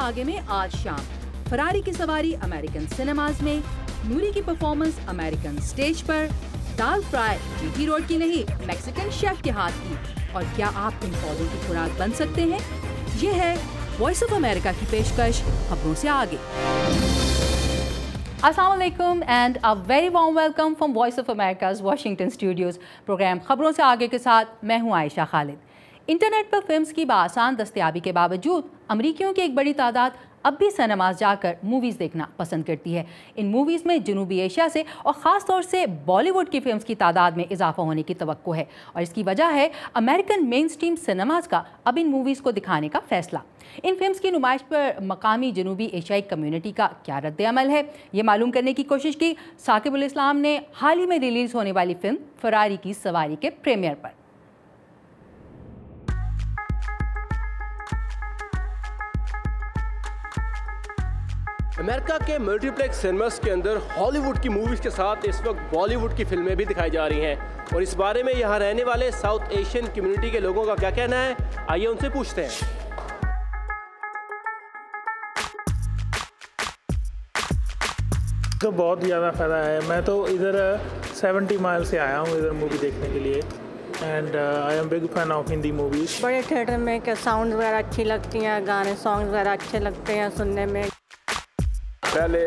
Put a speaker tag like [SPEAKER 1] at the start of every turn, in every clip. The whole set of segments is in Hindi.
[SPEAKER 1] आगे में आज शाम फरारी की सवारी अमेरिकन सिनेमाज में, नूरी की परफॉर्मेंस अमेरिकन स्टेज पर, दाल फ्राई जीटी रोड की नहीं मैक्सिकन शेफ के हाथ की। और क्या आप इन पौधों की खुराक बन सकते हैं? ये है वॉइस ऑफ अमेरिका की पेशकश खबरों से आगे। अस्सलाम वालेकुम and a very warm welcome from Voice of America's Washington studios. Programme खबरों से आगे के साथ मैं हूं आयशा खालिद। इंटरनेट पर फिल्म्स की बाआसान दस्तयाबी के बावजूद अमरीकियों की एक बड़ी तादाद अब भी सिनेमाज जाकर मूवीज़ देखना पसंद करती है। इन मूवीज़ में जनूबी एशिया से और ख़ास तौर से बॉलीवुड की फिल्म्स की तादाद में इजाफा होने की तवक्को है और इसकी वजह है अमेरिकन मेन स्ट्रीम सिनेमाज का अब इन मूवीज़ को दिखाने का फैसला। इन फिल्म्स की नुमाइश पर मकामी जनूबी एशियाई कम्युनिटी का क्या रद्द-ए-अमल है, ये मालूम करने की कोशिश की साकिब उल इस्लाम ने हाल ही में रिलीज़ होने वाली फिल्म फरारी की सवारी के प्रीमियर पर।
[SPEAKER 2] अमेरिका के मल्टीप्लेक्स सिनेमास के अंदर हॉलीवुड की मूवीज़ के साथ इस वक्त बॉलीवुड की फिल्में भी दिखाई जा रही हैं और इस बारे में यहाँ रहने वाले साउथ एशियन कम्युनिटी के लोगों का क्या कहना है, आइए उनसे पूछते हैं।
[SPEAKER 3] तो बहुत ज़्यादा फ़ायदा है। मैं तो इधर 70 माइल से आया हूँ इधर मूवी देखने के लिए and I am big fan of Hindi movies.
[SPEAKER 4] बड़े थिएटर में क्या साउंड वगैरह अच्छी लगती हैं, गाने सॉन्ग वगैरह अच्छे लगते हैं सुनने में।
[SPEAKER 5] पहले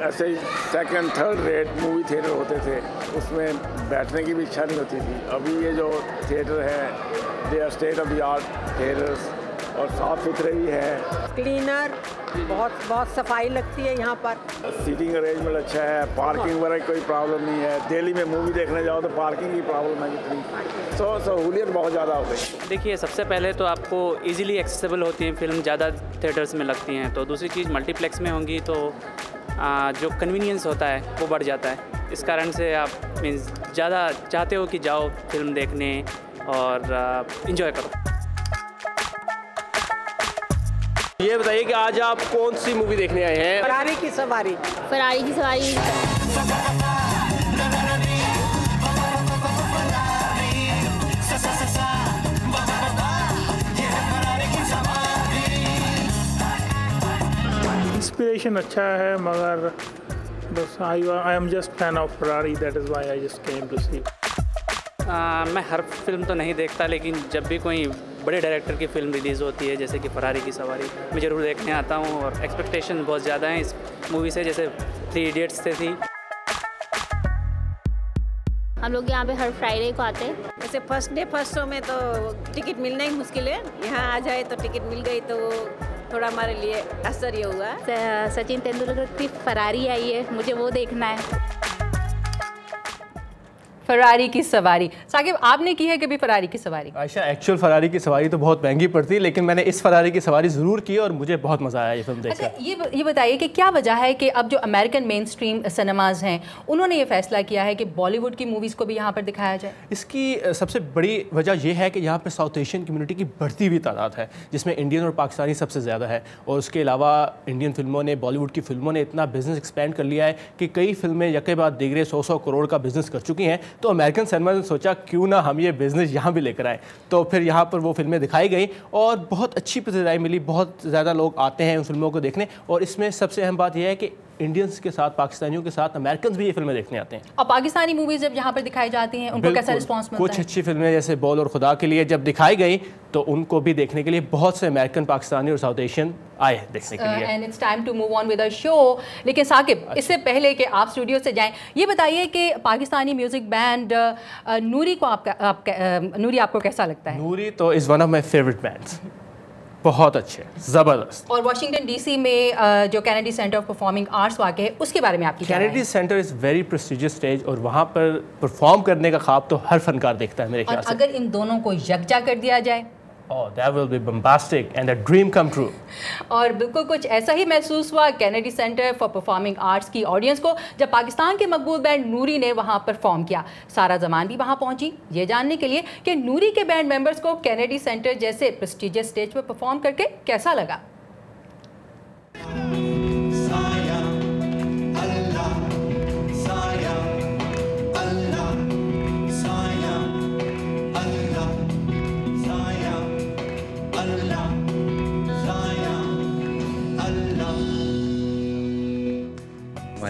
[SPEAKER 5] ऐसे ही second third rate movie theatre होते थे, उसमें बैठने की भी इच्छा नहीं होती थी। अभी ये जो थिएटर है they are state of the art theatres और साफ़ सुथरे भी हैं।
[SPEAKER 4] क्लीनर, बहुत सफाई लगती है यहाँ पर।
[SPEAKER 5] सीटिंग अरेंजमेंट अच्छा है, पार्किंग वगैरह कोई प्रॉब्लम नहीं है। दिल्ली में मूवी देखने जाओ तो पार्किंग की प्रॉब्लम है इतनी, सहूलियत बहुत ज़्यादा हो गई।
[SPEAKER 6] देखिए, सबसे पहले तो आपको इजीली एक्सेसिबल होती हैं फिल्म, ज़्यादा थिएटर्स में लगती हैं। तो दूसरी चीज़ मल्टीप्लेक्स में होंगी तो जो कन्वीनियंस होता है वो बढ़ जाता है। इस कारण से आप मीन्स ज़्यादा चाहते हो कि जाओ फिल्म देखने और इन्जॉय करो।
[SPEAKER 2] ये बताइए कि आज आप कौन सी मूवी देखने आए हैं?
[SPEAKER 4] फरारी की सवारी।
[SPEAKER 7] फरारी की सवारी।
[SPEAKER 3] इंस्पिरेशन अच्छा है मगर बस I am just fan of Ferrari, that is why I just came to see.
[SPEAKER 6] मैं हर फिल्म तो नहीं देखता, लेकिन जब भी कोई बड़े डायरेक्टर की फ़िल्म रिलीज़ होती है जैसे कि फरारी की सवारी, मैं ज़रूर देखने आता हूँ और एक्सपेक्टेशन बहुत ज़्यादा हैं इस मूवी से, जैसे 3 इडियट्स से थी।
[SPEAKER 7] हम लोग यहाँ पे हर फ्राइडे को आते हैं।
[SPEAKER 4] जैसे फर्स्ट डे फर्स्ट शो में तो टिकट मिलना ही मुश्किल है, यहाँ आ जाए तो टिकट मिल गई तो थोड़ा हमारे लिए आश्चर्य हुआ।
[SPEAKER 7] सचिन तेंदुलकर की फरारी आई है, मुझे वो देखना है।
[SPEAKER 1] फरारी की सवारी। साकिब, आपने की है कभी फरारी की सवारी?
[SPEAKER 2] आयशा, एक्चुअल फरारी की सवारी तो बहुत महंगी पड़ती है, लेकिन मैंने इस फरारी की सवारी ज़रूर की और मुझे बहुत मज़ा आया ये फिल्म देखकर।
[SPEAKER 1] अच्छा, ये बताइए कि क्या वजह है कि अब जो अमेरिकन मेन स्ट्रीम सिनेमाज हैं उन्होंने ये फैसला किया है कि बॉलीवुड की मूवीज़ को भी यहाँ पर दिखाया जाए?
[SPEAKER 2] इसकी सबसे बड़ी वजह यह है कि यहाँ पर साउथ एशियन कम्युनिटी की बढ़ती हुई तादाद है, जिसमें इंडियन और पाकिस्तानी सबसे ज़्यादा है। और उसके अलावा इंडियन फिल्मों ने, बॉलीवुड की फिल्मों ने इतना बिजनेस एक्सपेंड कर लिया है कि कई फिल्में यके बाद दिगरे 100 करोड़ का बिजनेस कर चुकी हैं। तो अमेरिकन सिनेमा सोचा क्यों ना हम ये बिज़नेस यहाँ भी लेकर आए। तो फिर यहाँ पर वो फिल्में दिखाई गई और बहुत अच्छी प्रतिक्रिया मिली, बहुत ज़्यादा लोग आते हैं उन फिल्मों को देखने। और इसमें सबसे अहम बात यह है कि इंडियंस के साथ, पाकिस्तानियों के साथ अमेरिकन भी ये फिल्में देखने आते हैं।
[SPEAKER 1] और पाकिस्तानी मूवीज़ जब यहाँ पर दिखाई जाती हैं उनको कैसा रिस्पॉन्स मिलता है?
[SPEAKER 2] कुछ अच्छी फिल्में जैसे बॉल और खुदा के लिए जब दिखाई गई तो उनको भी देखने के लिए बहुत से अमेरिकन, पाकिस्तानी और साउथ एशियन आए देखने के लिए।
[SPEAKER 1] And it's time to move on with the show. लेकिन साकिब, इससे पहले कि आप स्टूडियो से जाएं, ये बताइए कि पाकिस्तानी म्यूज़िक बैंड नूरी को नूरी आपको कैसा लगता है?
[SPEAKER 2] नूरी तो is one of my favourite bands, बहुत अच्छे, ज़बरदस्त।
[SPEAKER 1] और वाशिंगटन डीसी में जो Kennedy centre of performing arts वाक़ है उसके बारे में आपकी क्या राय है?
[SPEAKER 2] Kennedy centre is very prestigious stage और वहाँ पर परफॉर्म करने का ख्वाब तो हर फनकार देखता है मेरे ख्याल से।
[SPEAKER 1] अगर इन दोनों को यकजा कर दिया जाए?
[SPEAKER 2] Oh, that will be bombastic and a dream come true.
[SPEAKER 1] और बिल्कुल कुछ ऐसा ही महसूस हुआ Kennedy centre for performing arts की ऑडियंस को जब पाकिस्तान के मकबूल बैंड नूरी ने वहां परफॉर्म किया। सारा जमान भी वहां पहुंची ये जानने के लिए कि नूरी के बैंड मेंबर्स को कैनेडी सेंटर जैसे प्रेस्टिजियस स्टेज पर परफॉर्म करके कैसा लगा।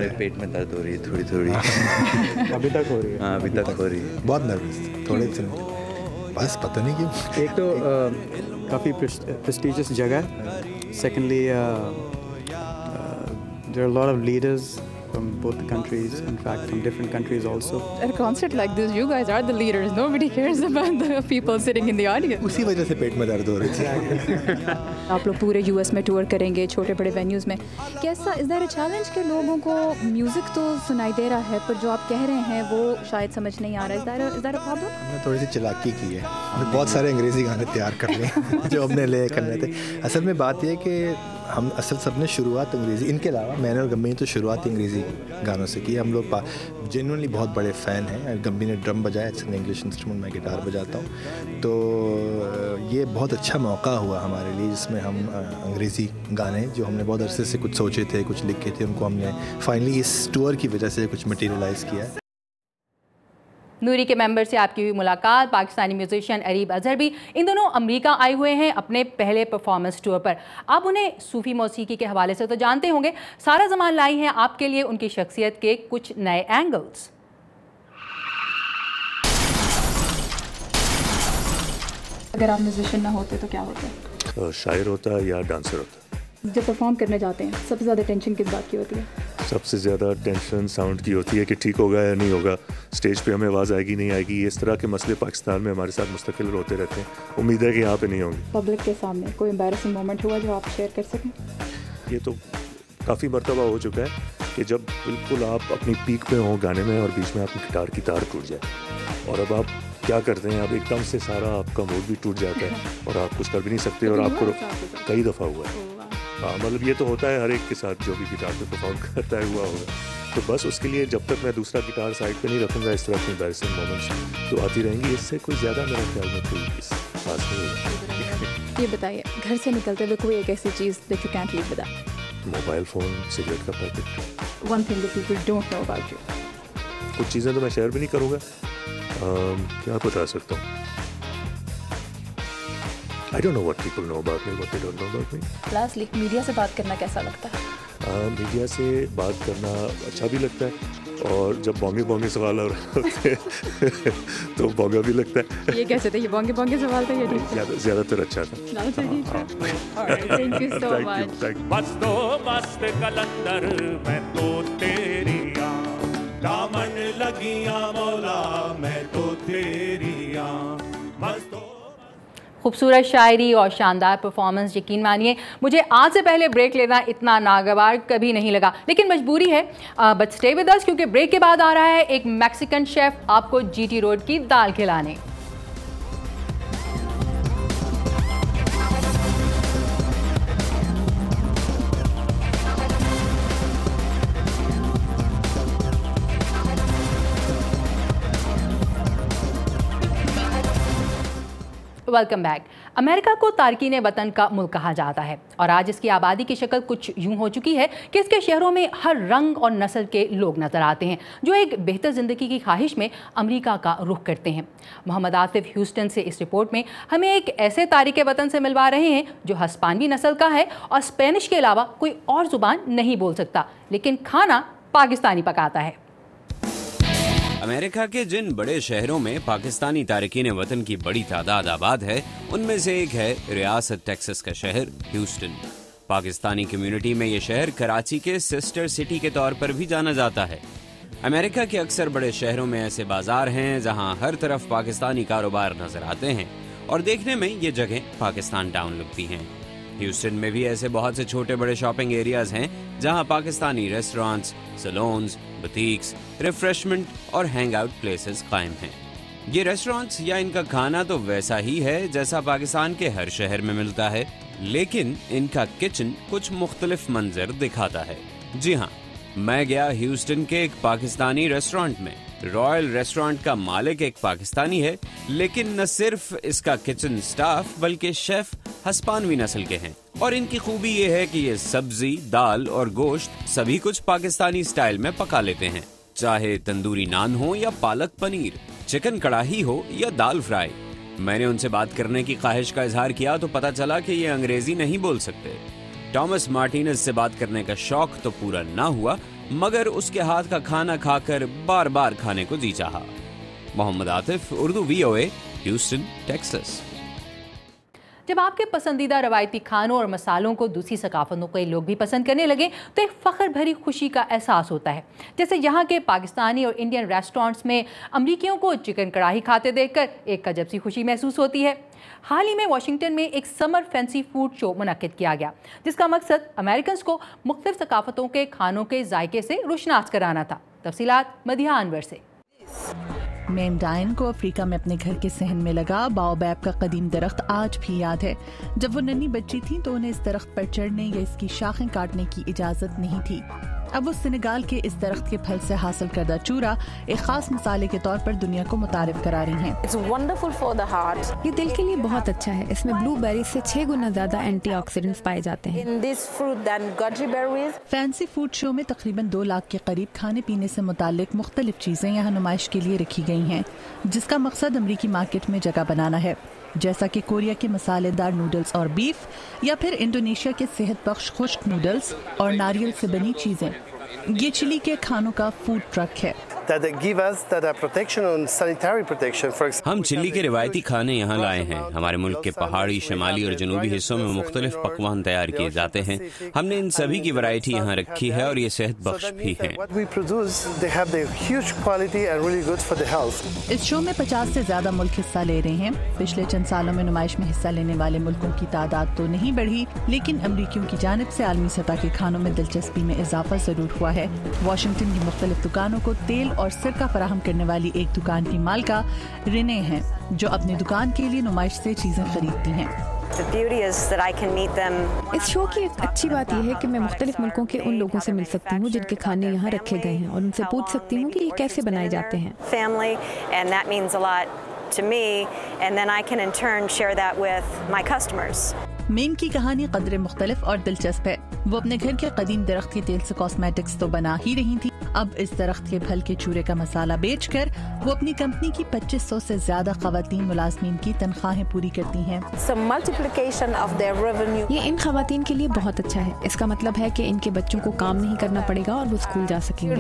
[SPEAKER 8] हमारे पेट में दर्द हो रही है थोड़ी थोड़ी।
[SPEAKER 3] अभी तक हो रही है?
[SPEAKER 8] हाँ अभी तक हो रही है।
[SPEAKER 9] बहुत नर्वस थोड़े दिन, बस पता नहीं क्यों।
[SPEAKER 10] एक तो काफ़ी प्रेस्टिजियस जगह है। Secondly there are a lot of leaders from both the countries, in fact from different countries also.
[SPEAKER 11] At a concert like this, you guys are the leaders. Nobody cares about the people sitting in the audience.
[SPEAKER 9] उसी वजह से पेट में दर्द हो रही थी।
[SPEAKER 11] आप लोग पूरे यूएस में टूर करेंगे, छोटे बड़े वेन्यूज़ में। कैसा इज़ देयर अ चैलेंज के लोगों को म्यूज़िक तो सुनाई दे रहा है पर जो आप कह रहे हैं वो शायद समझ नहीं आ रहा है? Is there a problem?
[SPEAKER 9] हमने थोड़ी सी चालाकी की है, हमने बहुत सारे अंग्रेज़ी गाने तैयार कर लिए जो हमने ले करने थे। असल में बात यह है कि हम सबने शुरुआत अंग्रेज़ी, इनके अलावा मैंने और गम्मी तो शुरुआत अंग्रेज़ी गानों से की। हम लोग जेन्युइनली बहुत बड़े फ़ैन हैं। गम्मी ने ड्रम बजाया, इट्स एन इंग्लिश इंस्ट्रूमेंट, मैं गिटार बजाता हूँ। तो ये बहुत अच्छा मौका हुआ हमारे लिए जिसमें हम अंग्रेज़ी गाने जो हमने बहुत अरसे से कुछ सोचे थे, कुछ लिखे थे, उनको हमने फाइनली इस टूर की वजह से कुछ मटीरियलाइज़ किया है।
[SPEAKER 1] नूरी के मेंबर से आपकी हुई मुलाकात। पाकिस्तानी म्यूजिशियन अरीब अजहर भी इन दोनों अमेरिका आए हुए हैं अपने पहले परफॉर्मेंस टूर पर। आप उन्हें सूफ़ी मौसीकी के हवाले से तो जानते होंगे, सारा ज़मान लाई हैं आपके लिए उनकी शख्सियत के कुछ नए एंगल्स।
[SPEAKER 11] अगर आप म्यूजिशियन ना होते तो क्या होता?
[SPEAKER 12] शायर होता या डांसर होता।
[SPEAKER 11] जब परफॉर्म करने जाते हैं सबसे ज़्यादा टेंशन किस बात की होती है?
[SPEAKER 12] सबसे ज़्यादा टेंशन साउंड की होती है कि ठीक होगा या नहीं होगा, स्टेज पे हमें आवाज़ आएगी नहीं आएगी। इस तरह के मसले पाकिस्तान में हमारे साथ मुस्तकिल होते रहते हैं। उम्मीद है कि यहाँ पे नहीं होंगे।
[SPEAKER 11] पब्लिक के सामने कोई एम्बैरेसिंग मोमेंट हुआ जो आप शेयर कर सकें?
[SPEAKER 12] ये तो काफ़ी मरतबा हो चुका है कि जब बिल्कुल आप अपनी पीक पे हों गाने में और बीच में आपकी गिटार की तार टूट जाए और अब आप क्या करते हैं, अब एकदम से सारा आपका मूड भी टूट जाता है और आप कुछ कर भी नहीं सकते। और आपको कई दफ़ा हुआ है। हाँ मतलब ये तो होता है हर एक के साथ जो भी गिटार पे परफॉर्म करता है, हुआ होगा। तो बस उसके लिए जब तक मैं दूसरा गिटार साइड पे नहीं रखूँगा इस तरह की एम्बैरेसिंग मोमेंट्स तो आती रहेंगी। इससे कोई ज़्यादा मेरे ख्याल में कोई खास नहीं होगा।
[SPEAKER 11] ये बताइए, घर से निकलते हुए कोई एक ऐसी चीज़ that you can't leave without?
[SPEAKER 12] Mobile phone, cigarette का packet.
[SPEAKER 11] One thing that people don't know about you?
[SPEAKER 12] कुछ चीज़ें तो मैं शेयर भी नहीं करूँगा। क्या बता सकता हूँ? I don't know what people know about me, what they don't know about me.
[SPEAKER 11] Lastly, media से बात करना कैसा लगता है?
[SPEAKER 12] मीडिया से बात करना अच्छा भी लगता है और जब बोंगे सवाल हो रहे होते हैं तो बोंगा भी लगता है।
[SPEAKER 11] ये कैसे थे? ये बोंगे सवाल थे? ये ठीक
[SPEAKER 12] ज़्यादातर अच्छा था।
[SPEAKER 11] Thank you so much.
[SPEAKER 13] मस्त कलंदर मैं तो तेरी दामन लगियां मौला मैं तो तेरी मस्त।
[SPEAKER 1] खूबसूरत शायरी और शानदार परफॉर्मेंस, यकीन मानिए मुझे आज से पहले ब्रेक लेना इतना नागवार कभी नहीं लगा, लेकिन मजबूरी है। बट स्टे विद अस क्योंकि ब्रेक के बाद आ रहा है एक मैक्सिकन शेफ आपको जीटी रोड की दाल खिलाने। Welcome back. अमेरिका को तारकीन वतन का मुल्क कहा जाता है और आज इसकी आबादी की शक्ल कुछ यूं हो चुकी है कि इसके शहरों में हर रंग और नस्ल के लोग नज़र आते हैं जो एक बेहतर ज़िंदगी की ख्वाहिश में अमेरिका का रुख करते हैं। मोहम्मद आतिफ ह्यूस्टन से इस रिपोर्ट में हमें एक ऐसे तारिके वतन से मिलवा रहे हैं जो हस्पानवी नस्ल का है और स्पेनिश के अलावा कोई और ज़ुबान नहीं बोल सकता, लेकिन खाना पाकिस्तानी पकाता है।
[SPEAKER 14] अमेरिका के जिन बड़े शहरों में पाकिस्तानी तारकीन वतन की बड़ी तादाद आबाद है उनमें से एक है रियासत टेक्सास का शहर ह्यूस्टन। पाकिस्तानी कम्युनिटी में ये शहर कराची के सिस्टर सिटी के तौर पर भी जाना जाता है। अमेरिका के अक्सर बड़े शहरों में ऐसे बाजार हैं जहां हर तरफ पाकिस्तानी कारोबार नजर आते हैं और देखने में ये जगह पाकिस्तान टाउन लगती हैं। ह्यूस्टन में भी ऐसे बहुत से छोटे बड़े शॉपिंग एरियाज हैं जहां Pakistani restaurants, saloons, boutiques, refreshment और हैंग आउट प्लेसेस कायम हैं। ये रेस्टोरेंट्स या इनका खाना तो वैसा ही है जैसा पाकिस्तान के हर शहर में मिलता है, लेकिन इनका किचन कुछ मुख्तलिफ मंजर दिखाता है। जी हाँ, मैं गया ह्यूस्टन के एक पाकिस्तानी रेस्टोरेंट में। रॉयल रेस्टोरेंट का मालिक एक पाकिस्तानी है, लेकिन न सिर्फ इसका किचन स्टाफ बल्कि शेफ हस्पानवी नस्ल के हैं और इनकी खूबी ये है कि ये सब्जी, दाल और गोश्त सभी कुछ पाकिस्तानी स्टाइल में पका लेते हैं, चाहे तंदूरी नान हो या पालक पनीर, चिकन कढ़ाई हो या दाल फ्राई। मैंने उनसे बात करने की ख्वाहिश का इजहार किया तो पता चला कि ये अंग्रेजी नहीं बोल सकते। टॉमस मार्टिनेज से बात करने का शौक तो पूरा ना हुआ, मगर उसके हाथ का खाना खाकर बार बार खाने को जी चाहा। Mohammad Atif, Urdu VOA, Houston, Texas.
[SPEAKER 1] जब आपके पसंदीदा रवायती खानों और मसालों को दूसरी सकाफतों के लोग भी पसंद करने लगे तो एक फ़ख्र भरी खुशी का एहसास होता है। जैसे यहाँ के पाकिस्तानी और इंडियन रेस्टोरेंट्स में अमरीकियों को चिकन कढ़ाई खाते देखकर एक अजब सी खुशी महसूस होती है। हाल ही में वाशिंगटन में एक समर फैंसी फूड शो मुनक्किद किया गया, जिसका मकसद अमेरिकन्स को मुख्तलिफ सकाफतों के खानों के जायके से रुशनास कराना था। तफसीलात मदिहा अनवर से।
[SPEAKER 15] मेम डायन को अफ्रीका में अपने घर के सहन में लगा बाओबैब का कदीम दरख्त आज भी याद है। जब वो नन्ही बच्ची थी तो उन्हें इस दरख्त पर चढ़ने या इसकी शाखें काटने की इजाज़त नहीं थी। अब वो सेनेगाल के इस दरख्त के फल से हासिल करदा चूरा एक खास मसाले के तौर पर दुनिया को मुतारिफ करा रही हैं।
[SPEAKER 16] It's wonderful for the heart.
[SPEAKER 17] ये दिल के लिए बहुत अच्छा है। इसमें ब्लूबेरी से 6 गुना ज्यादा एंटीऑक्सीडेंट्स पाए जाते हैं।
[SPEAKER 16] In this fruit than goji berries.
[SPEAKER 15] Fancy food show में तकरीबन 2 लाख के करीब खाने पीने से मुतालिक मुख्तलिफ चीजें यहाँ नुमाइश के लिए रखी गई हैं, जिसका मकसद अमरीकी मार्केट में जगह बनाना है, जैसा कि कोरिया के मसालेदार नूडल्स और बीफ, या फिर इंडोनेशिया के सेहत बख्श खुश्क नूडल्स और नारियल से बनी चीजें। ये चिली के खानों का फूड ट्रक है।
[SPEAKER 14] हम चिली के रिवायती खाने यहाँ लाए हैं। हमारे मुल्क के पहाड़ी, शमाली और जनूबी हिस्सों में मुख्तलिफ पकवान तैयार किए जाते हैं। हमने इन सभी की वैरायटी यहाँ रखी है और ये सेहत बख्श भी हैं।
[SPEAKER 15] इस शो में 50 से ज्यादा मुल्क हिस्सा ले रहे हैं। पिछले चंद सालों में नुमाइश में हिस्सा लेने वाले मुल्कों की तादाद तो नहीं बढ़ी, लेकिन अमरीकियों की जानिब से आलमी सतह के खानों में दिलचस्पी में इजाफा जरूर हुआ है। वाशिंगटन की मुख्तलिफ दुकानों को तेल और सिरका फराहम करने वाली एक दुकान की मालिका रिने हैं, जो अपनी दुकान के लिए नुमाइश से चीजें खरीदती हैं।
[SPEAKER 17] इस शो की एक अच्छी बात यह है कि मैं मुख्तलिफ मुल्कों के उन लोगों से मिल सकती हूँ जिनके खाने यहाँ रखे गए हैं, और उनसे पूछ सकती हूँ कि ये कैसे बनाए जाते हैं।
[SPEAKER 15] मेम की कहानी कदरे मुख्तलिफ और दिलचस्प है। वो अपने घर के कदीम दरख्त के तेल से कॉस्मेटिक्स तो बना ही रही थी, अब इस दरख्त के फल के चूरे का मसाला बेचकर वो अपनी कंपनी की 2500 से ज्यादा खवातीन मुलाजमीन की तनख्वाहें पूरी करती हैं।
[SPEAKER 17] ये इन खवातीन के लिए बहुत अच्छा है। इसका मतलब है कि इनके बच्चों को काम नहीं करना पड़ेगा और वो स्कूल जा सकेंगे।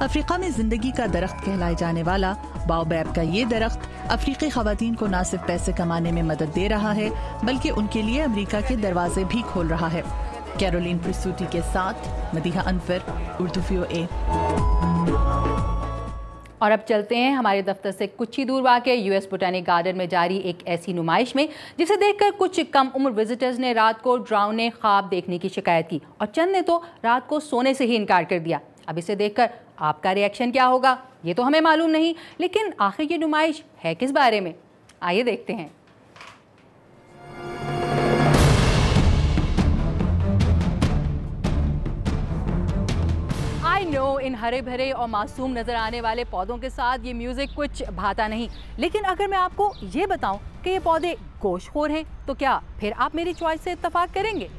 [SPEAKER 15] अफ्रीका में जिंदगी का दरख्त कहलाए जाने वाला बाओबैब का ये दरख्त अफ्रीकी खवातीन को न सिर्फ पैसे कमाने में मदद दे रहा है, बल्कि उनके लिए अमेरिका के दरवाजे भी खोल रहा है। कैरोलिन प्रिसूटी के साथ मदीहा अनवर, उर्दू VOA।
[SPEAKER 1] और अब चलते हैं हमारे दफ्तर से कुछ ही दूर वाक़े US बोटानिक गार्डन में जारी एक ऐसी नुमाइश में जिसे देखकर कुछ कम उम्र विजिटर्स ने रात को डरावने ख्वाब देखने की शिकायत की, और चंद ने तो रात को सोने से ही इनकार कर दिया। अब इसे देखकर आपका रिएक्शन क्या होगा ये तो हमें मालूम नहीं, लेकिन आखिर ये नुमाइश है किस बारे में, आइए देखते हैं। आई नो इन हरे भरे और मासूम नजर आने वाले पौधों के साथ ये म्यूजिक कुछ भाता नहीं, लेकिन अगर मैं आपको ये बताऊं कि ये पौधे गोशखोर हैं तो क्या फिर आप मेरी चॉइस से इत्तेफाक करेंगे?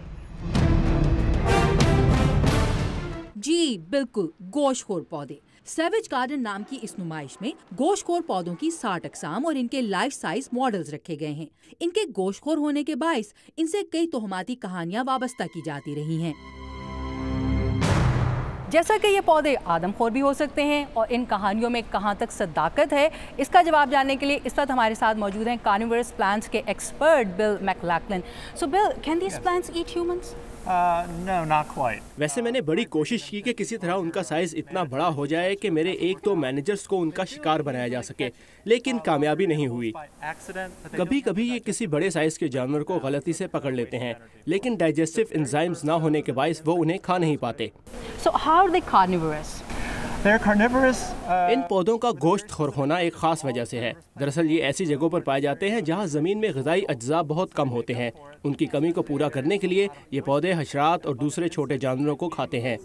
[SPEAKER 1] जी बिल्कुल, गोशखोर पौधे। सैवेज गार्डन नाम की इस नुमाइश में गोशखोर पौधों की 60 अक़साम और इनके लाइफ साइज मॉडल्स रखे गए हैं। इनके गोशखोर होने के बायस इनसे कई तोहमाती कहानियां वाबस्ता की जाती रही हैं। जैसा कि ये पौधे आदमखोर भी हो सकते हैं और इन कहानियों में कहाँ तक सदाकत है, इसका जवाब जानने के लिए इस वक्त हमारे साथ मौजूद हैं कार्निवरस प्लांट्स के expert Bill McLachlan. So Bill, can these plants eat humans?
[SPEAKER 2] No, not quite. वैसे मैंने बड़ी कोशिश की कि किसी तरह उनका साइज इतना बड़ा हो जाए कि मेरे एक दो मैनेजर्स को उनका शिकार बनाया जा सके, लेकिन कामयाबी नहीं हुई। कभी कभी ये किसी बड़े साइज के जानवर को गलती से पकड़ लेते हैं, लेकिन डाइजेस्टिव एंजाइम्स ना होने के बायस वो उन्हें खा नहीं पाते।
[SPEAKER 1] So how are they carnivorous?
[SPEAKER 2] इन पौधों का गोश्त खोर होना एक खास वजह से है। दरअसल ये ऐसी जगहों पर पाए जाते हैं जहाँ ज़मीन में ग़िज़ाई अज्जा बहुत कम होते हैं। उनकी कमी को पूरा करने के लिए ये पौधे हशरात और दूसरे छोटे जानवरों को खाते हैं।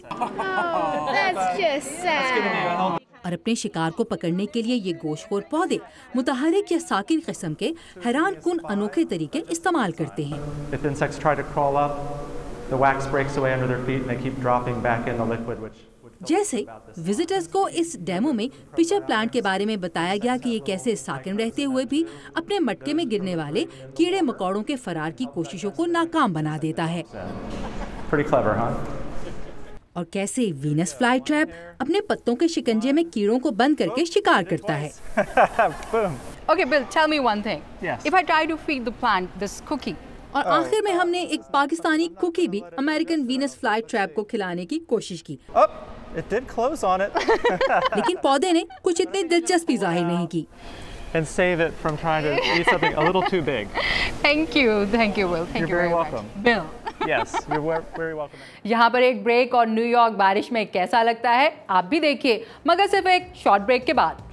[SPEAKER 1] और अपने शिकार को पकड़ने के लिए ये गोशखोर पौधे मुतहरिक या साकिन किस्म के हैरान कुन अनोखे तरीके इस्तेमाल करते हैं। जैसे विजिटर्स को इस डेमो में पिचर प्लांट के बारे में बताया गया कि ये कैसे साकिन रहते हुए भी अपने मटके में गिरने वाले कीड़े मकोड़ों के फरार की कोशिशों को नाकाम बना देता है। और कैसे वीनस फ्लाई ट्रैप अपने पत्तों के शिकंजे में कीड़ों को बंद करके शिकार करता है।
[SPEAKER 11] Okay, Bill, tell me one thing. Yes. If I try to feed the plant this cookie.
[SPEAKER 1] और आखिर में हमने एक पाकिस्तानी कुकी भी अमेरिकन वीनस फ्लाई ट्रैप को खिलाने की कोशिश की।
[SPEAKER 18] It did close on it.
[SPEAKER 1] लेकिन पौधे ने कुछ इतनी दिलचस्पी जाहिर नहीं की।
[SPEAKER 18] And save it from trying to eat something a little too big.
[SPEAKER 11] Thank you, Will. Thank you very
[SPEAKER 18] welcome.
[SPEAKER 11] much. Bill.
[SPEAKER 18] Yes, you're very welcome.
[SPEAKER 1] यहाँ पर एक ब्रेक और न्यूयॉर्क बारिश में कैसा लगता है आप भी देखिए, मगर सिर्फ एक शॉर्ट ब्रेक के बाद।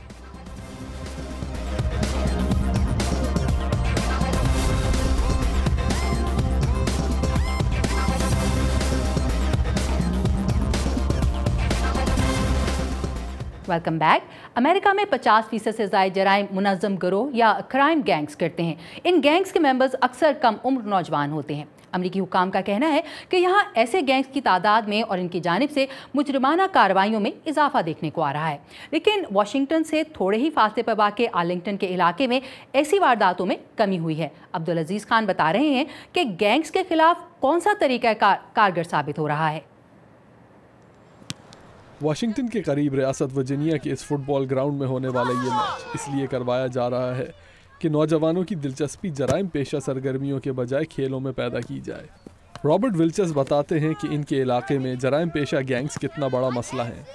[SPEAKER 1] Welcome back. अमेरिका में 50% से ज़ायद जराइम मुनज़्ज़म गिरोह या क्राइम गैंग्स करते हैं। इन गैंग्स के मेंबर्स अक्सर कम उम्र नौजवान होते हैं। अमरीकी हुकाम का कहना है कि यहाँ ऐसे गैंग्स की तादाद में और इनकी जानिब से मुजरिमाना कार्रवाइयों में इजाफा देखने को आ रहा है। लेकिन वाशिंगटन से थोड़े ही फासले पर वाक़े आर्लिंगटन के इलाके में ऐसी वारदातों में कमी हुई है। अब्दुल अजीज़ खान बता रहे हैं कि गैंग्स के खिलाफ कौन सा तरीका कारगर साबित हो रहा है।
[SPEAKER 19] वाशिंगटन के करीब रियासत वर्जीनिया के इस फुटबॉल ग्राउंड में होने वाला ये मैच इसलिए करवाया जा रहा है कि नौजवानों की दिलचस्पी जराइम पेशा सरगर्मियों के बजाय खेलों में पैदा की जाए। रॉबर्ट विल्चर्स बताते हैं कि इनके इलाके में जराइम पेशा गैंग्स कितना बड़ा मसला है।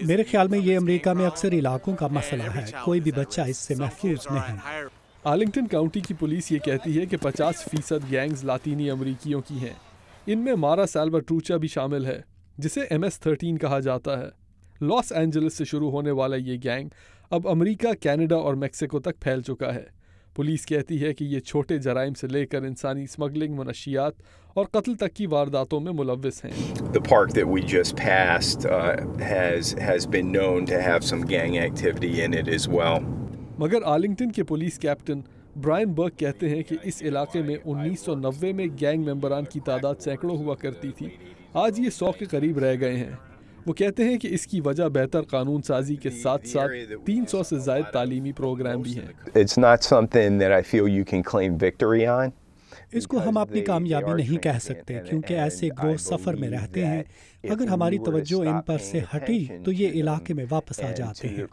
[SPEAKER 20] मेरे ख्याल में ये अमेरिका में अक्सर इलाकों का मसला है, कोई भी बच्चा इससे महफूज नहीं।
[SPEAKER 19] आर्लिंगटन काउंटी की पुलिस ये कहती है कि 50% गैंग्स लातीनी अमरीकियों की हैं। इनमें मारा साल्वाट्रूचा भी शामिल है, जिसे MS-13 कहा जाता है। लॉस एंजलिस से शुरू होने वाला ये गैंग अब अमेरिका, कनाडा और मेक्सिको तक फैल चुका है। पुलिस कहती है कि ये छोटे जराइम से लेकर इंसानी स्मगलिंग, मनशियात और कत्ल तक की वारदातों में मुलव्विस हैं।
[SPEAKER 21] The park that we just passed has been known to have some gang activity in it as well.
[SPEAKER 19] मगर आर्लिंगटन के पुलिस कैप्टन ब्रायन बर्क कहते हैं कि इस इलाके में 1990 में गैंग मेंबरान की तादाद सैकड़ों हुआ करती थी, आज ये 100 के करीब रह गए हैं। वो कहते हैं कि इसकी वजह बेहतर कानून साजी के साथ साथ 300 से ज़ायद तालीमी प्रोग्राम भी हैं।
[SPEAKER 21] It's not something that I feel you can claim victory on.
[SPEAKER 20] इसको हम अपनी कामयाबी नहीं कह सकते क्योंकि ऐसे ग्रोह सफ़र में रहते हैं। अगर हमारी तवज्जो इन पर से हटी तो ये इलाके में वापस आ जाते हैं।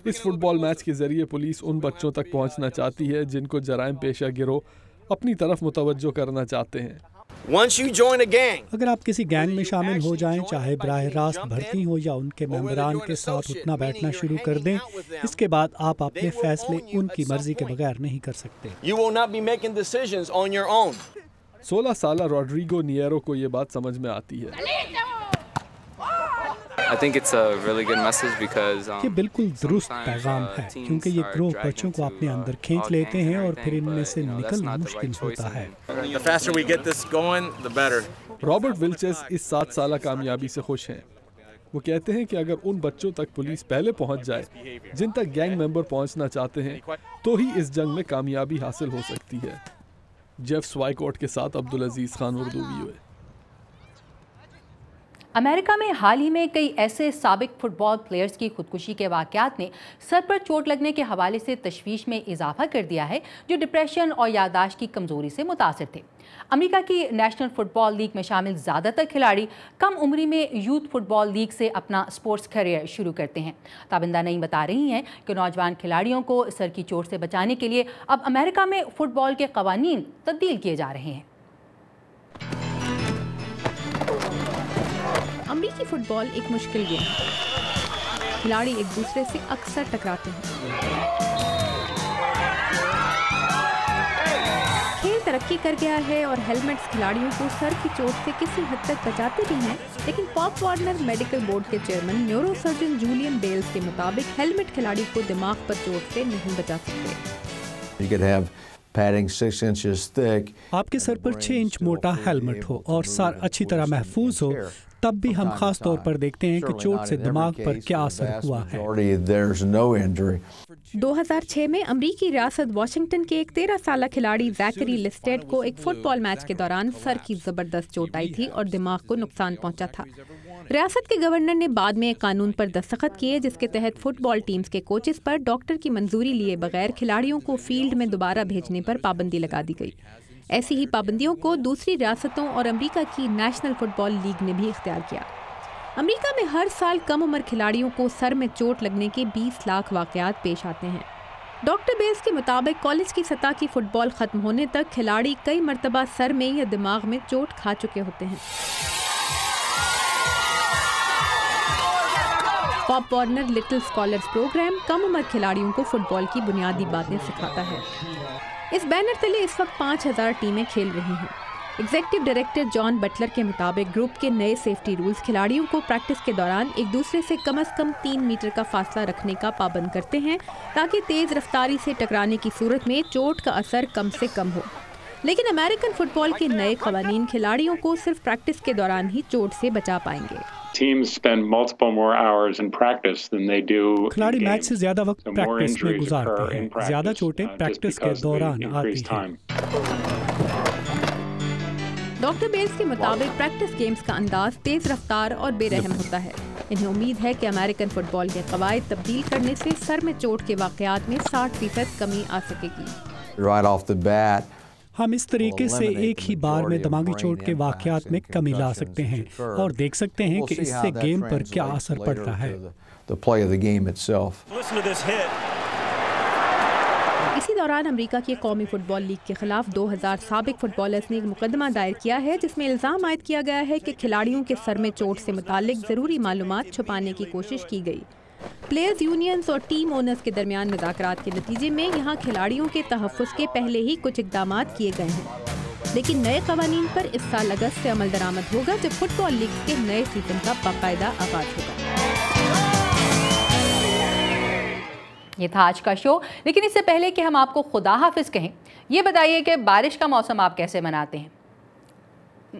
[SPEAKER 19] इस फुटबॉल मैच के जरिए पुलिस उन बच्चों तक पहुंचना चाहती है जिनको जराइम पेशा गिरोह अपनी तरफ मुतवज्जो करना चाहते हैं।
[SPEAKER 20] अगर आप किसी गैंग में शामिल हो जाएं, चाहे बराह रास्त भर्ती हो या उनके मेंबरान के साथ उठना बैठना शुरू कर दें, इसके बाद आप अपने फैसले उनकी मर्जी के बगैर नहीं कर सकते।
[SPEAKER 19] 16 साल रॉड्रिगो नियरो को ये बात समझ में आती है।
[SPEAKER 22] I think it's a really good message because
[SPEAKER 20] ये बिल्कुल दुरुस्त पैगाम है क्योंकि ये ग्रोह बच्चों को अपने अंदर खींच लेते हैं और फिर इनमें से निकलना मुश्किल होता है।
[SPEAKER 19] रॉबर्ट विल्चर्स इस 7 साल कामयाबी से खुश हैं। वो कहते हैं कि अगर उन बच्चों तक पुलिस पहले पहुंच जाए जिन तक गैंग मेंबर पहुंचना चाहते हैं तो ही इस जंग में कामयाबी हासिल हो सकती है। जेफ स्वाइकोट के साथ अब्दुल अजीज़ खान, उर्दू VOA।
[SPEAKER 1] अमेरिका में हाल ही में कई ऐसे साबिक फुटबॉल प्लेयर्स की खुदकुशी के वाक़यात ने सर पर चोट लगने के हवाले से तशवीश में इजाफा कर दिया है, जो डिप्रेशन और याददाश्त की कमज़ोरी से मुतासिर थे। अमेरिका की नेशनल फुटबॉल लीग में शामिल ज़्यादातर खिलाड़ी कम उम्री में यूथ फुटबॉल लीग से अपना स्पोर्ट्स करियर शुरू करते हैं। ताबिंदा नईम बता रही हैं कि नौजवान खिलाड़ियों को सर की चोट से बचाने के लिए अब अमेरिका में फ़ुटबॉल के क़वानीन तब्दील किए जा रहे हैं।
[SPEAKER 17] अमेरिकी फुटबॉल एक मुश्किल गेम है। खिलाड़ी एक दूसरे से अक्सर टकराते हैं। खेल तरक्की कर गया है और हेलमेट्स खिलाड़ियों को सर की चोट से किसी हद तक बचाते भी हैं, लेकिन पॉप वार्नर मेडिकल बोर्ड के चेयरमैन न्यूरोसर्जन जूलियन बेल्स के मुताबिक हेलमेट खिलाड़ी को दिमाग पर चोट से नहीं बचा सकते।
[SPEAKER 20] आपके सर पर 6 इंच मोटा हेलमेट हो और सर अच्छी तरह महफूज हो तब भी हम खास तौर पर देखते हैं कि चोट से दिमाग पर क्या असर हुआ है।
[SPEAKER 17] 2006 में अमरीकी रियासत वाशिंगटन के एक 13 साला खिलाड़ी जैकरी लिस्टेड को एक फुटबॉल मैच के दौरान सर की जबरदस्त चोट आई थी और दिमाग को नुकसान पहुंचा था। रियासत के गवर्नर ने बाद में एक कानून पर दस्तखत किए जिसके तहत फुटबॉल टीम्स के कोचेस पर डॉक्टर की मंजूरी लिए बगैर खिलाड़ियों को फील्ड में दोबारा भेजने पर पाबंदी लगा दी गई। ऐसी ही पाबंदियों को दूसरी रियासतों और अमेरिका की नेशनल फुटबॉल लीग ने भी इख्तियार किया। अमेरिका में हर साल कम उम्र खिलाड़ियों को सर में चोट लगने के 20 लाख वाकयात पेश आते हैं। डॉक्टर बेल्स के मुताबिक कॉलेज की सतह की फुटबॉल खत्म होने तक खिलाड़ी कई मरतबा सर में या दिमाग में चोट खा चुके होते हैं। Pop Warner Little Scholars program कम उम्र खिलाड़ियों को फुटबॉल की बुनियादी बातें सिखाता है। इस बैनर तले इस वक्त 5000 टीमें खेल रही हैं। एग्जीक्यूटिव डायरेक्टर जॉन बटलर के मुताबिक ग्रुप के नए सेफ्टी रूल्स खिलाड़ियों को प्रैक्टिस के दौरान एक दूसरे से कम 3 मीटर का फासला रखने का पाबंद करते हैं ताकि तेज रफ्तारी से टकराने की सूरत में चोट का असर कम से कम हो। लेकिन अमेरिकन फुटबॉल के नए कवानीन खिलाड़ियों को सिर्फ प्रैक्टिस के दौरान ही चोट से बचा पाएंगे।
[SPEAKER 20] खिलाड़ी मैच से ज्यादा वक्त प्रैक्टिस में गुजारते हैं, ज्यादा चोटें प्रैक्टिस के दौरान आती हैं।
[SPEAKER 17] डॉक्टर बेल्स के मुताबिक प्रैक्टिस गेम्स का अंदाज तेज रफ्तार और बेरहम होता है। इन्हें उम्मीद है कि अमेरिकन फुटबॉल के कवायद तब्दील करने से सर में चोट के वाकयात में 60% कमी आ सकेगी।
[SPEAKER 20] हम इस तरीके से एक ही बार में दिमागी चोट के वाकयात में कमी ला सकते हैं और देख सकते हैं कि इससे गेम पर क्या असर पड़ता है।
[SPEAKER 17] इसी दौरान अमेरिका की कौमी फुटबॉल लीग के खिलाफ 2000 साबिक फुटबॉलर्स ने एक मुकदमा दायर किया है जिसमें इल्ज़ाम आयद किया गया है कि खिलाड़ियों के सर में चोट से मुतालिक ज़रूरी मालूमात छुपाने की कोशिश की गई। प्लेयर्स यूनियंस और टीम ओनर्स के दरमियान मुज़ाकरात के नतीजे में यहाँ खिलाड़ियों के तहफ़्फ़ुज़ के पहले ही कुछ इक़दाम किए गए हैं। लेकिन नए क़वानीन पर इस साल अगस्त से अमल दरामद होगा जब फुटबॉल लीग के नए सीज़न का बाकायदा आगाज़ होगा।
[SPEAKER 1] ये था आज का शो, लेकिन इससे पहले कि हम आपको खुदा हाफिज़ कहें, ये बताइए कि बारिश का मौसम आप कैसे मनाते हैं।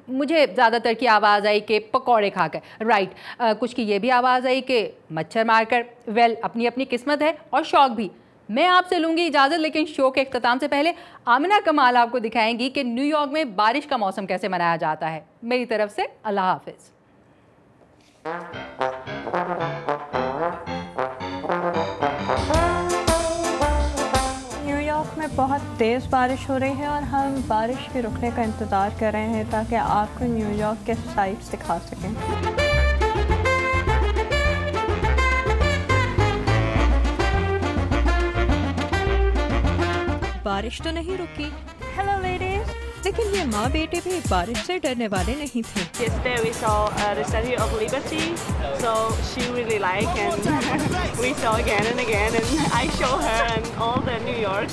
[SPEAKER 1] मुझे ज़्यादातर की आवाज़ आई कि पकौड़े खाकर, राइट, कुछ की ये भी आवाज़ आई कि मच्छर मारकर। वेल, अपनी अपनी किस्मत है और शौक़ भी। मैं आपसे लूँगी इजाज़त, लेकिन शो के अख्ताम से पहले आमिना कमाल आपको दिखाएंगी कि न्यूयॉर्क में बारिश का मौसम कैसे मनाया जाता है। मेरी तरफ से अल्लाह हाफिज़।
[SPEAKER 5] में बहुत तेज़ बारिश हो रही है और हम बारिश के रुकने का इंतज़ार कर रहे हैं ताकि आपको न्यूयॉर्क के साइट्स दिखा सकें।
[SPEAKER 17] बारिश तो नहीं रुकी। Hello ladies. लेकिन ये माँ बेटे भी बारिश से डरने वाले नहीं थे।
[SPEAKER 6] Yesterday we saw the Statue of Liberty, so she really liked, and we saw again and again, and I show her and all the New York.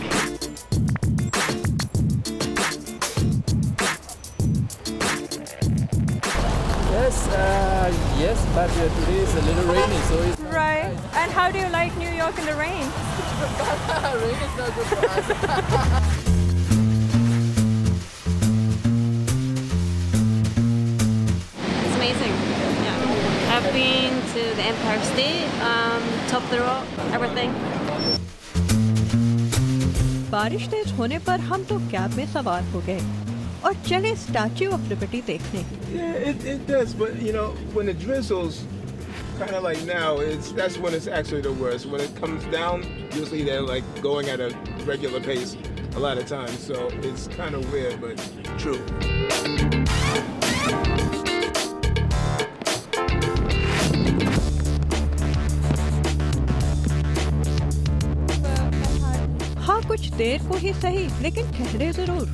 [SPEAKER 23] Yes, but today is a little rainy, so it's
[SPEAKER 5] right. And how do you like New York in the rain?
[SPEAKER 23] Rain is not good for us.
[SPEAKER 4] I've been to the Empire State, top of the rock, everything.
[SPEAKER 17] बारिश तेज होने पर हम तो कैब में सवार हो गए और चले स्टैच्यू ऑफ लिबर्टी देखने।
[SPEAKER 24] Yeah, it does, but you know, when it drizzles, kind of like now, that's when it's actually the worst. When it comes down, usually they're like going at a regular pace a lot of times, so it's kind of weird, but true.
[SPEAKER 17] कुछ देर को ही सही, लेकिन ठहरे जरूर।